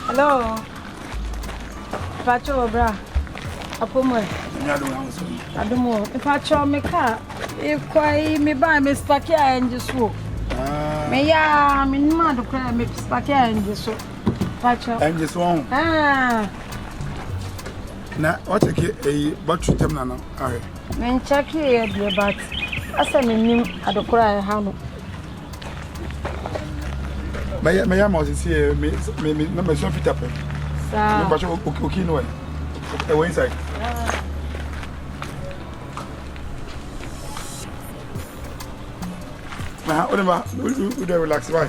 Hello. Pacho bra. Apomo. Adumo. Pacho me ka. E kwai me ba me spaki anje so. Me ya me nma do kwa me spaki anje so. Pacho. Anje so. Na what take e battery tem na no. Are. Me check e de bat. Asa me nim adokora ha no. Me ya mo si me na me so fit up. Sa. Me ba so okay no e. E we inside. Ma o ma u dey relax why?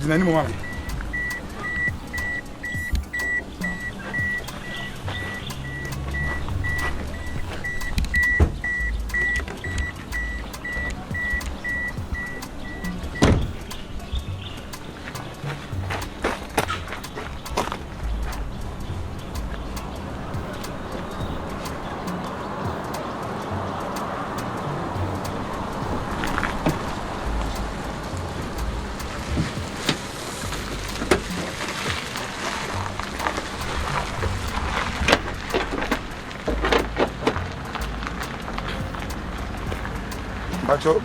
Dinani mo mama.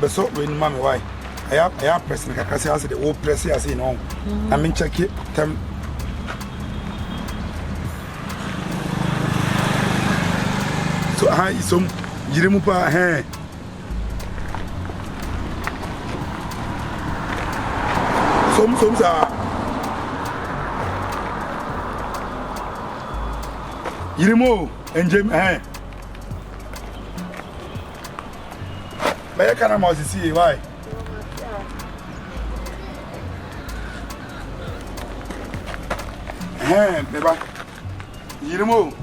Beso when mommy why I have press me kaka say as the old press here say no I mean check it them so hi some yirimu pa some sa yirimu enjem But I can't see why. Baby. You remove.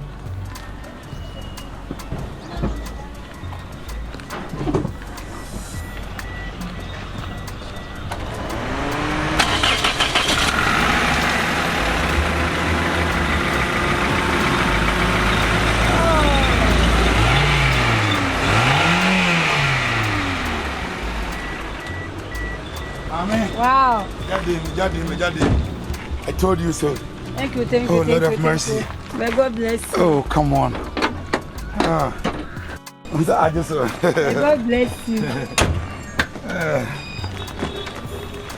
Wow. Jadi. I told you so. Thank you, thank you. Oh, Lord of mercy. May God bless you. Oh, come on. I just May God bless you.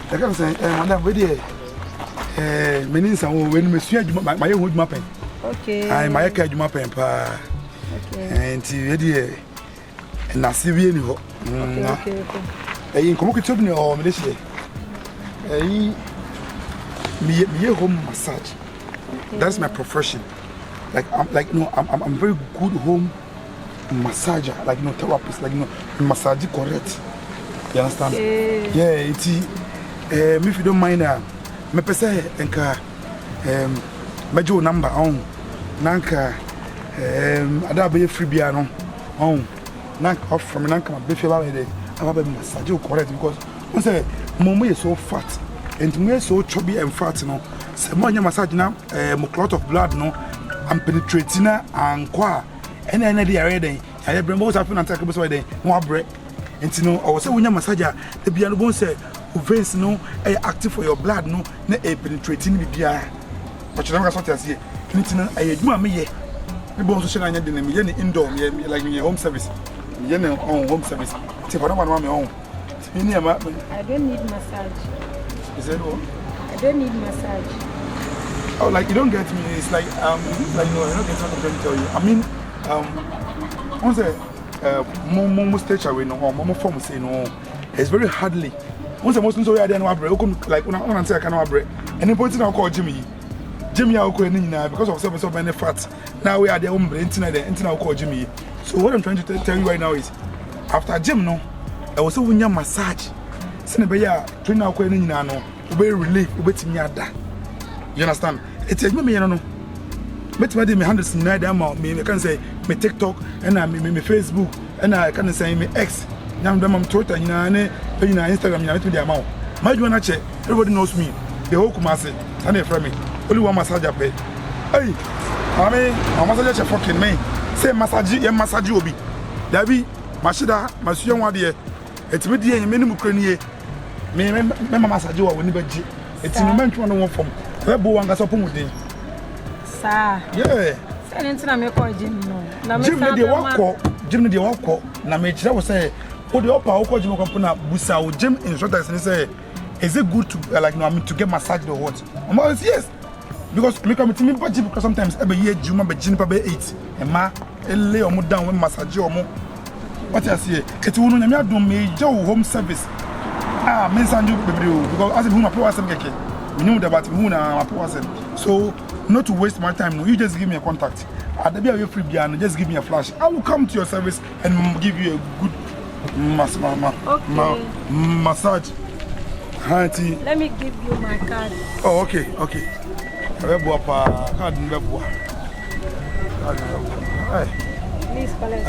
I can say, Madam, where there? Meaning some when Monsieur my own mapping. Okay. I my cage mapping pa. Okay. And ready. And I see you. Okay. I come to me or Malaysia. Me home massage. Okay. That's my profession. I'm very good home massager, like therapist, massage correct. You understand? Okay. Yeah, it's if you don't mind me pese enka mejo number on nanka ada be free bia no on nanka off from nanka be feel about it aba be massage correct because one say momo is so fat and me so chubby and fat no say mo nya massage na mo clot of blood no I'm penetrating and kwa and dey ready I bring most happen and take be so dey mo abre enti no o say wonya massage the bia no bon say veins no active for your blood no na penetrating bia but you don't got what say anything I do me ye me bon so shey na nya dey na me ye indoor me like me home service me ye on home service say for no man me on I don't need massage. Is that all? I don't need massage. Oh, like you don't get me. It's like no, I don't get what I'm trying to tell you. I mean, once more stage away no, more form say no. It's very hardly. Once most so we are there no abre. Like when say I cannot abre. And the point now call Jimmy. Jimmy I call now because of so many fat. Now we are there umbre. Until I call Jimmy. So what I'm trying to tell you right now is, after gym no, I was so winya massage. Sine be ya train now call nyina no. We relief. We betimi ada. You understand? It's me no. Met me me handles in that amount. Me can say me TikTok and me Facebook and I can say me X. Now I'm Twitter, Instagram, you the amount. My do check. Everybody knows me. The whole Kumasi and they from me. Only one massage pay. Hey, I mean, a massage fucking me. Say massage, massage obi. Dabi, Mashida, Monsieur one dear. It's me dear, minimum crane. Me, massage you when you bet. It's in the mention one from. Webo anga so pomuden. Sa. Yeah. Say nti na me call Jim no. Na me Jim dey walk na me kire wo say o dey up a Jim ko na busa o Jim instructors say is it good to like no I mean to get massaged or what? Yes. Because me come to me budget because sometimes every year Juma be Jim pa be 8 e ma lay omo down when massage omo. What I say it will no nyame adom me je home service. Ah, me sanju bebre because as who my power sem keke. We know about who na my power sem. So not to waste my time, no. You just give me a contact. At the be away free and just give me a flash. I will come to your service and give you a good massage. Auntie. Let me give you my card. Oh, okay. Card. Please collect.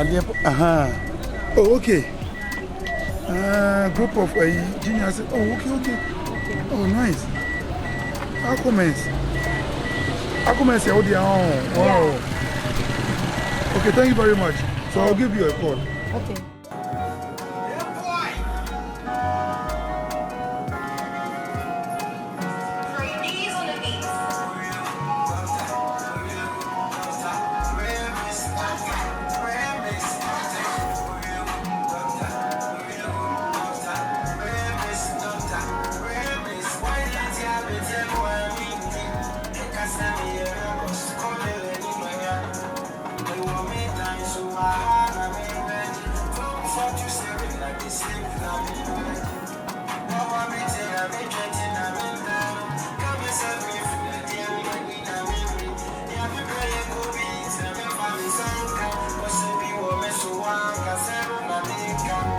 Oh, okay. Group of geniuses. Oh, okay. Oh, nice. How come I say, oh, dear. Wow. Okay, thank you very much. So I'll give you a call. Okay.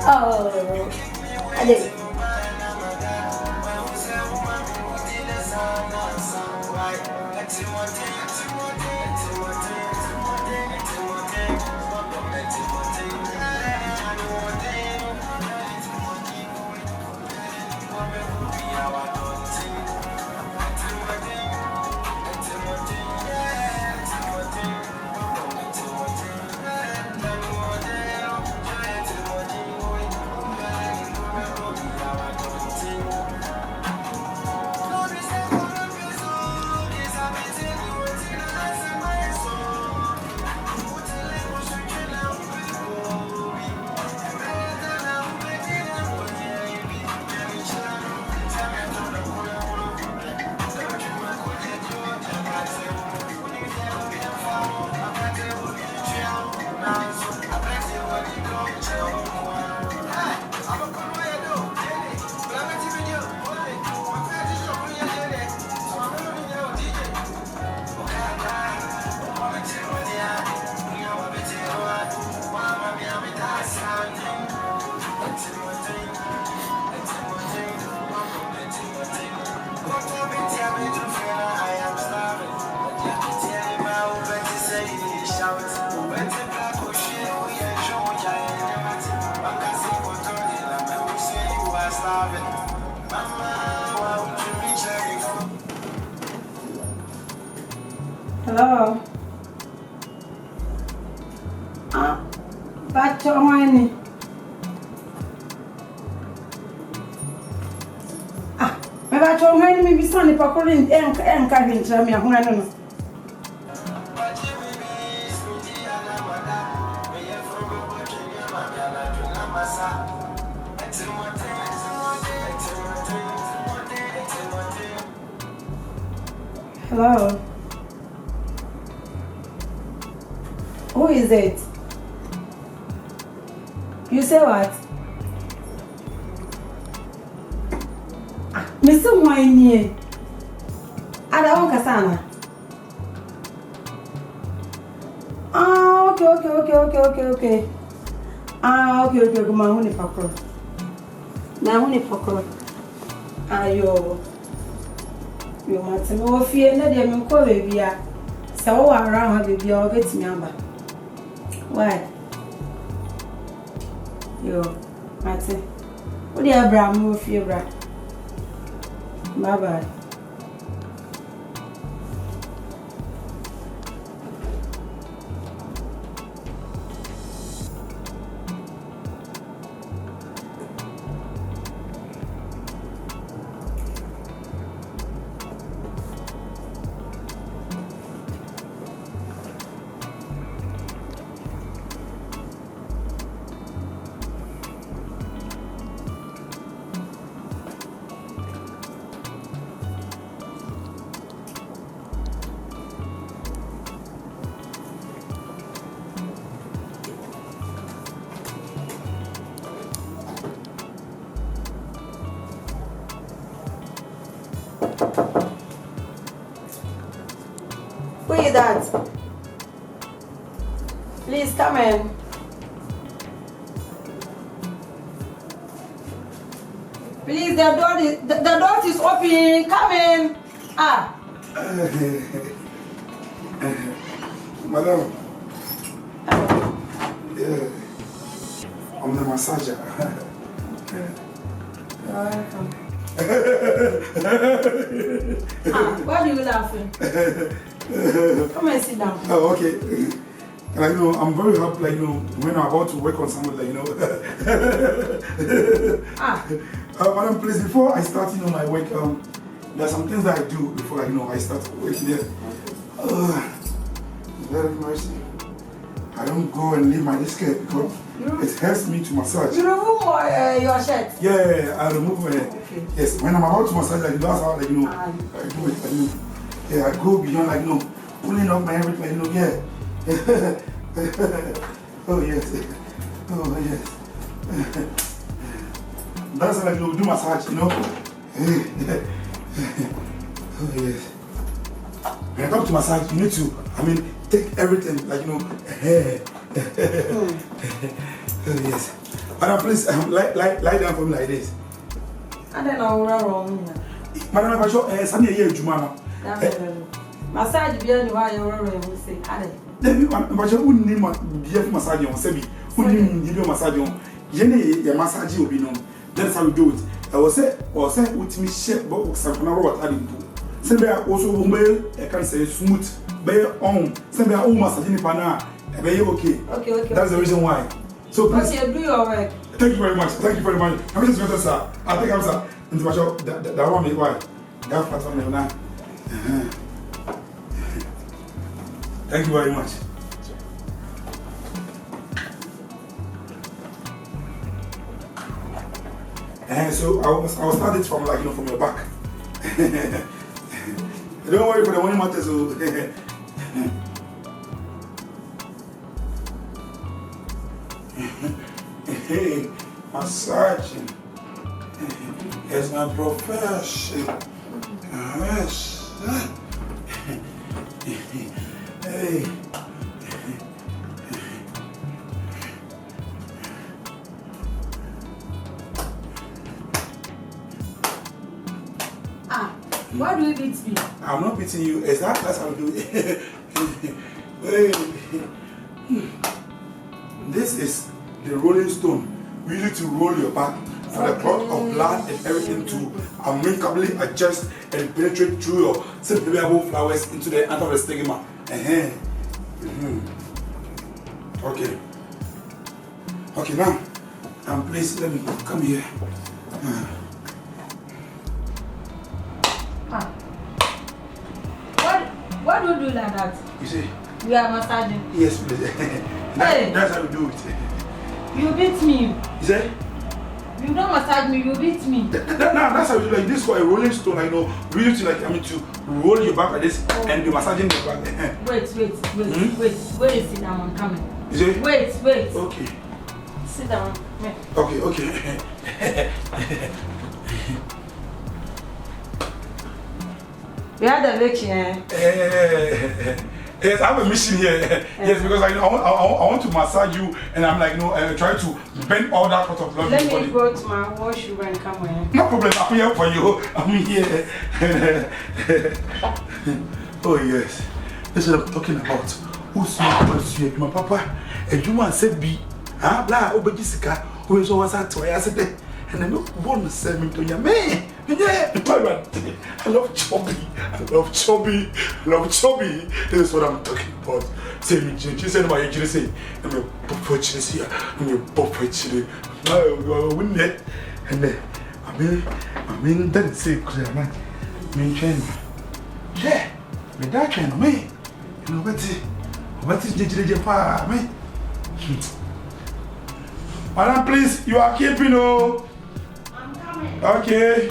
Oh, I did. Hello. Back to money. Me back to money. Me be sunny for calling. Carrying to me. I don't know. Hello. Who is it? You say what? Mr. Wine. Ada on kasana. Okay. Okay. Kuma huni pakro. Na huni pakro. Ayo. Yo mate me wo fie na de me ko baby a. Se wo around ha baby a wo betimi aba. Why? Yo, mate. What do you Abraham wo fie bra? Bye bye. that? Please come in. Please, the door is open. Come in. Ah. Madam. Yeah. I'm the massager. Welcome. Why are you laughing? Come and sit down. Oh, okay. Like, you know, I'm very happy, like, you know, when I'm about to work on something, like, you know. Madam, please, before I start, you know, my work, there are some things that I do before, like, you know, I start working there. Very mercy. I don't go and leave my skirt because it helps me to massage. You remove your shirt? Yeah, I remove my hair. Okay. Yes, when I'm about to massage, like, that's how, like, you know, I do it. Yeah, I go beyond, like, you know, pulling up my everything, like, you know, yeah. Oh, yes. Oh, yes. That's how, like, you know, do massage, you know. Oh, yes. When I come to massage, you need to, take everything, like, you know, Oh, yes. Madam, please, lie down for me like this. I don't know what's wrong. Madam, I'm sure, Sunday, here, Jumana. Massage beyond why you're wrong, we say, Adam. But you wouldn't need my massage on Sebi. Wouldn't need your massage on Jenny, your massage will be known. That's how we do it. I was said, or said, with me, shit, but some what I didn't do. Send also, I can say smooth, bear on, send their own massage pana. Okay. Okay. That's the reason why. So please do your work. Thank you very much. Thank you very much. I'm just better, sir. I think I'm sir. And that one made why. That part one now. Thank you very much. And so I'll start it from, like, you know, from your back. Don't worry for the money matters. Hey, massaging is my profession. Yes. Hey. Why do you beat me? I'm not beating you. That's how I do it. Hey. This is the rolling stone. We need to roll your back for the clot of blood and everything to amicably adjust and penetrate through your simple flowers into the end of the stigma. Okay. Okay, now, please let me come here. Why do you do like that? You see? We are massaging. Yes, please. That's how we do it. You beat me. You say? You don't massage me, you beat me. That's how we do, like this for a rolling stone, I know. We need to, like, to roll your back like this and be massaging the back. Wait, sit down, I'm coming. You say? Wait. Okay. Sit down. Okay. We had a lecture. Yes, I have a mission here. Yes, because I want to massage you, and I'm like, try to bend all that part of blood. Let me go to my washroom and come in. No problem, I'm here for you. I'm here. Oh yes, this is what I'm talking about. Who's my papa? And you want to be blah over Jessica, who is always at where I said, and then one to send me to your man. Yeah, I love chubby. This is what I'm talking about. Say me, she said, my agent say, I'm a buffer cheese here, I'm a buffer cheese. I wouldn't let. And then, I mean, that is say, because I'm train. Yeah, me that train, me. You know, what is the pa, me? Madam, please, you are keeping, I'm coming. Okay.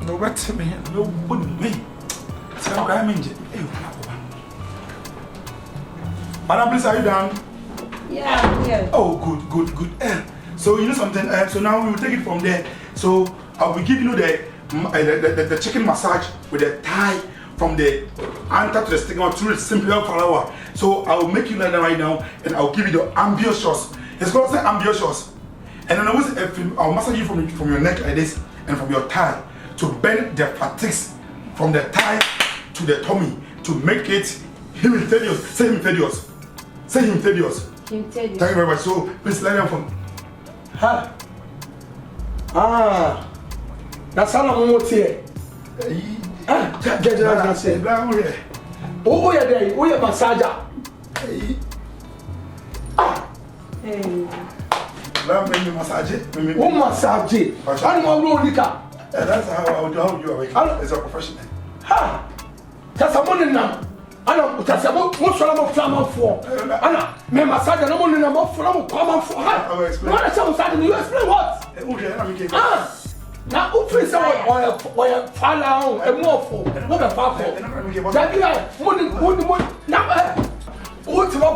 No, what's me? No, wouldn't me. So I'm in. Madam, please, are you down? Yeah. Oh, good. So you know something? So now we will take it from there. So I will give you the chicken massage with the thigh from the anter to the stigma through the simple flower. So I will make you like that right now, and I'll give you the ambient shots. It's called the ambient shots. And then I'll massage you from your neck like this and from your thigh to bend the fatigues from the thigh to the tummy to make it hemiphidious. Say hemiphidious. Say hemiphidious. Thank you very much. So please lie down from. Ha. Ah. That's how I'm going to say. Oh, yeah, there. Oh, yeah, massager. Let me massage it. Oh, massage it. I'm going to go. That's how I would help you away. It's a professional. Ha. That's a money now. Ana utasema mosala mo flama for ana me massage no mo na mo flama come for ha no na say massage you explain what na o face o fala on e mo for mo be fa for that mo na o ti ma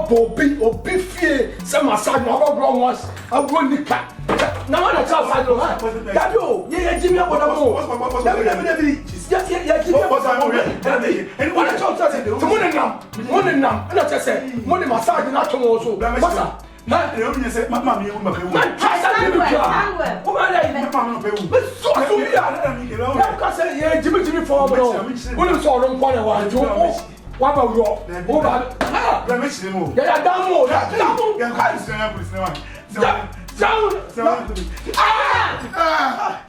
obi fie say massage no go wrong once I go nika na ma na tell side no ha that yo ye jimi e boda mo yes yeah jimi e boda mo and what I talk to money nam and I say money massage na to so masa na e o ni say mama mi e mo ka man try to be clear o ma dey mama no be wu so so ya na ka say ye jimi for bro we so ro nko na wa jo wa ba wo o ba la me chire mo ya damo ya ka isi na police na wa down